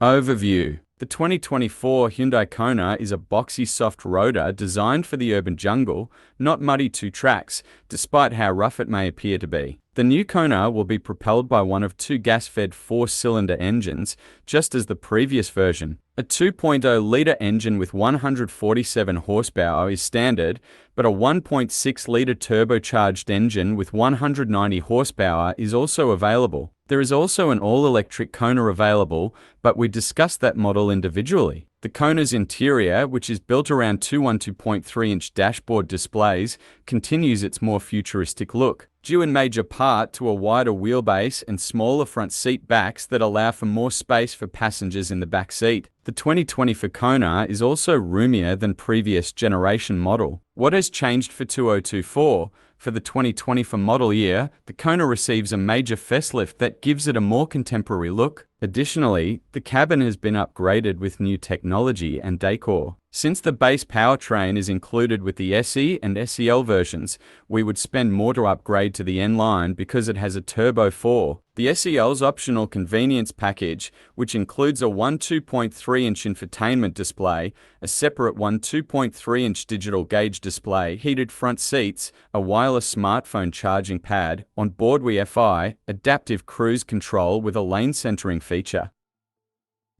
Overview. The 2024 Hyundai Kona is a boxy soft roader designed for the urban jungle, not muddy two tracks, despite how rough it may appear to be. The new Kona will be propelled by one of two gas-fed four-cylinder engines, just as the previous version. A 2.0-litre engine with 147 horsepower is standard, but a 1.6-litre turbocharged engine with 190 horsepower is also available. There is also an all-electric Kona available, but we discussed that model individually. The Kona's interior, which is built around two 12.3-inch dashboard displays, continues its more futuristic look, due in major part to a wider wheelbase and smaller front seat backs that allow for more space for passengers in the back seat. The 2024 Kona is also roomier than previous generation model. What has changed for 2024? For the 2024 model year, the Kona receives a major facelift that gives it a more contemporary look. Additionally, the cabin has been upgraded with new technology and decor. Since the base powertrain is included with the SE and SEL versions, we would spend more to upgrade to the N Line because it has a Turbo 4. The SEL's optional convenience package, which includes a 2.3-inch infotainment display, a separate 2.3-inch digital gauge display, heated front seats, a wireless smartphone charging pad, onboard Wi-Fi, adaptive cruise control with a lane centering feature,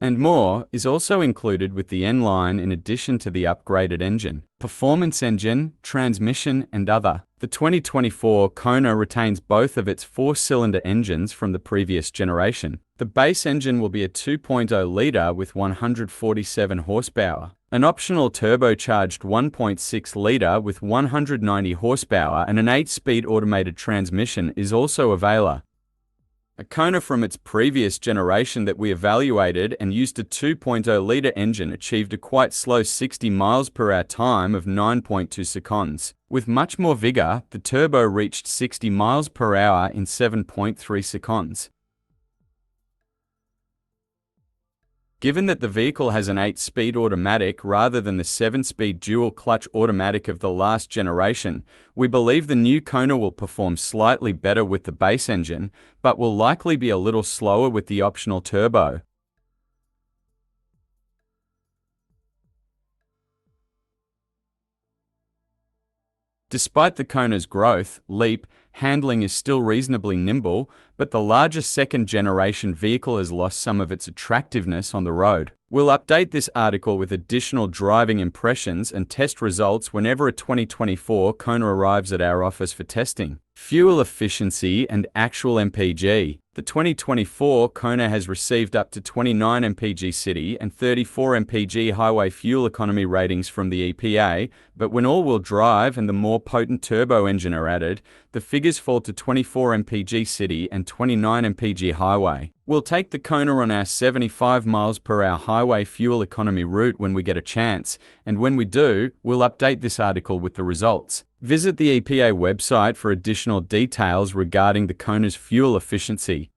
and more, is also included with the N Line in addition to the upgraded engine, performance engine, transmission, and other. The 2024 Kona retains both of its four-cylinder engines from the previous generation. The base engine will be a 2.0-litre with 147 horsepower. An optional turbocharged 1.6-litre with 190 horsepower and an 8-speed automated transmission is also available. A Kona from its previous generation that we evaluated and used a 2.0-litre engine achieved a quite slow 60 miles per hour time of 9.2 seconds. With much more vigor, the turbo reached 60 miles per hour in 7.3 seconds. Given that the vehicle has an 8-speed automatic rather than the 7-speed dual-clutch automatic of the last generation, we believe the new Kona will perform slightly better with the base engine, but will likely be a little slower with the optional turbo. Despite the Kona's growth, leap, handling is still reasonably nimble, but the larger second-generation vehicle has lost some of its attractiveness on the road. We'll update this article with additional driving impressions and test results whenever a 2024 Kona arrives at our office for testing. Fuel efficiency and actual MPG. The 2024 Kona has received up to 29 mpg city and 34 mpg highway fuel economy ratings from the EPA, but when all-wheel drive and the more potent turbo engine are added, the figures fall to 24 mpg city and 29 mpg highway. We'll take the Kona on our 75 miles per hour highway fuel economy route when we get a chance, and when we do, we'll update this article with the results. Visit the EPA website for additional details regarding the Kona's fuel efficiency.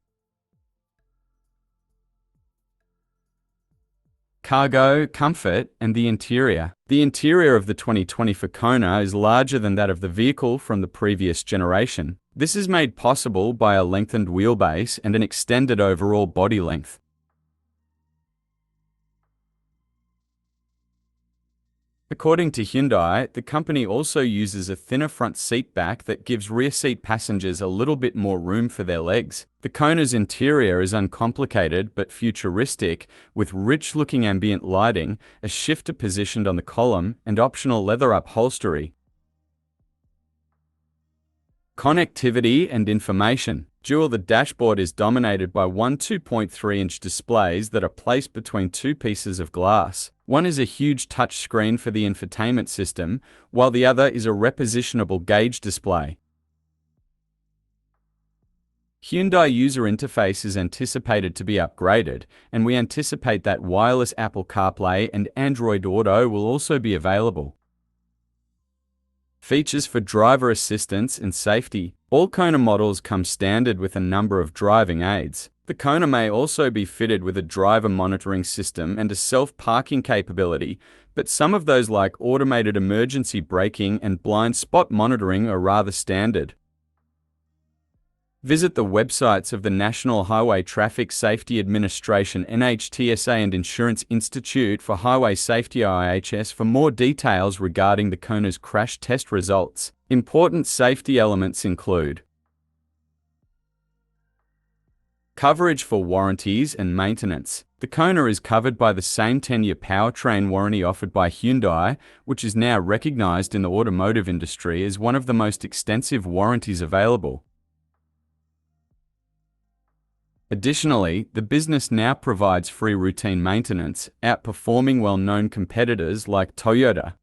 Cargo, comfort, and the interior. The interior of the 2024 Kona is larger than that of the vehicle from the previous generation. This is made possible by a lengthened wheelbase and an extended overall body length. According to Hyundai, the company also uses a thinner front seat back that gives rear seat passengers a little bit more room for their legs. The Kona's interior is uncomplicated but futuristic, with rich-looking ambient lighting, a shifter positioned on the column, and optional leather upholstery. Connectivity and information. The dashboard is dominated by 2.3-inch displays that are placed between two pieces of glass. One is a huge touch screen for the infotainment system, while the other is a repositionable gauge display. Hyundai user interface is anticipated to be upgraded, and we anticipate that wireless Apple CarPlay and Android Auto will also be available. Features for driver assistance and safety. All Kona models come standard with a number of driving aids. The Kona may also be fitted with a driver monitoring system and a self-parking capability, but some of those like automated emergency braking and blind spot monitoring are rather standard. Visit the websites of the National Highway Traffic Safety Administration (NHTSA) and Insurance Institute for Highway Safety (IHS) for more details regarding the Kona's crash test results. Important safety elements include coverage for warranties and maintenance. The Kona is covered by the same 10-year powertrain warranty offered by Hyundai, which is now recognized in the automotive industry as one of the most extensive warranties available. Additionally, the business now provides free routine maintenance, outperforming well-known competitors like Toyota.